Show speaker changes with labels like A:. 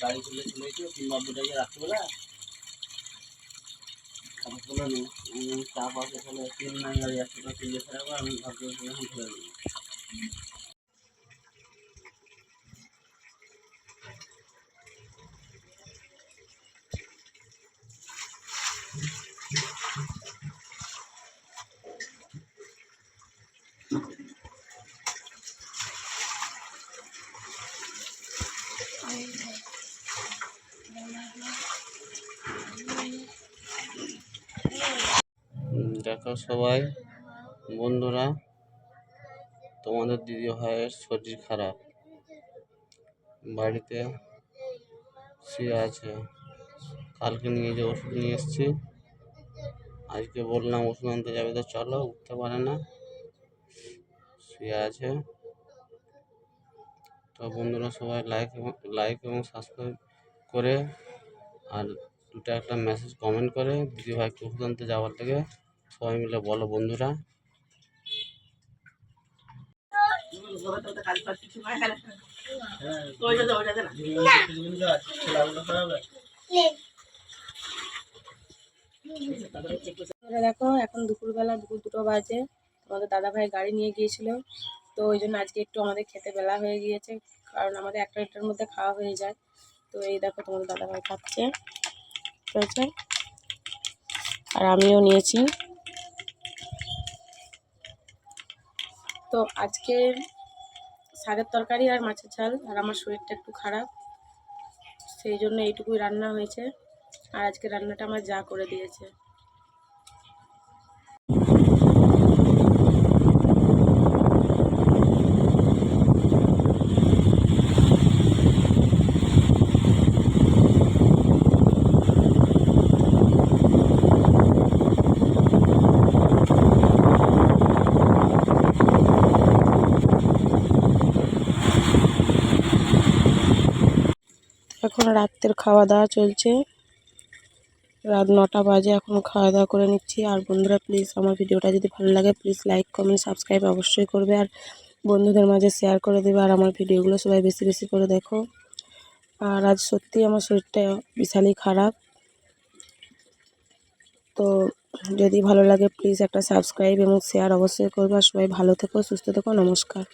A: গাড়ি চলে চলেছে 390 টাকা রাত্রিবেলা চাপ আছে তাহলে 3 নাই গাড়ি আসছে 3 টাকা আমি ভাবছি এখন চলে যাবো। দেখো সবাই বন্ধুরা, তোমাদের দিদি ভাইয়ের শরীর খারাপ, বাড়িতে শুয়ে আছে। কালকে নিয়ে যে ওষুধ নিয়ে এসেছি, আজকে বললাম ওষুধ আনতে যাবে, তো চলো, উঠতে পারে না, শুয়ে আছে। তো বন্ধুরা সবাই লাইক এবং সাবস্ক্রাইব করে আর একটা মেসেজ কমেন্ট করে দিদি ভাইকে ওষুধ আনতে যাওয়ার থেকে সবাই মিলে বলো বন্ধুরা।
B: দেখো এখন দুপুরবেলা 2 বাজে, আমাদের দাদা ভাই গাড়ি নিয়ে গিয়েছিল, তো ওই জন্য আজকে একটু আমাদের খেতে বেলা হয়ে গিয়েছে, কারণ আমাদের 1টার মধ্যে খাওয়া হয়ে যায়। তো এই দেখো তোমাদের দাদা ভাই খাচ্ছে আর আমিও নিয়েছি। তো আজকে শাকের তরকারি আর মাছের ঝাল, আর আমার শরীরটা একটু খারাপ, সেই জন্য এইটুকুই রান্না হয়েছে। আর আজকে রান্নাটা আমার যা করে দিয়েছে। এখন রাতের খাওয়া দাওয়া চলছে, রাত 9টা বাজে, এখন খাওয়া দাওয়া করে নিচ্ছি। আর বন্ধুরা প্লিজ আমার ভিডিওটা যদি ভালো লাগে প্লিজ লাইক কমেন্ট সাবস্ক্রাইব অবশ্যই করবে, আর বন্ধুদের মাঝে শেয়ার করে দেবে, আর আমার ভিডিওগুলো সবাই বেশি বেশি করে দেখো। আর আজ সত্যি আমার শরীরটা বিশালই খারাপ, তো যদি ভালো লাগে প্লিজ একটা সাবস্ক্রাইব এবং শেয়ার অবশ্যই করবে। আর সবাই ভালো থেকো, সুস্থ থেকো, নমস্কার।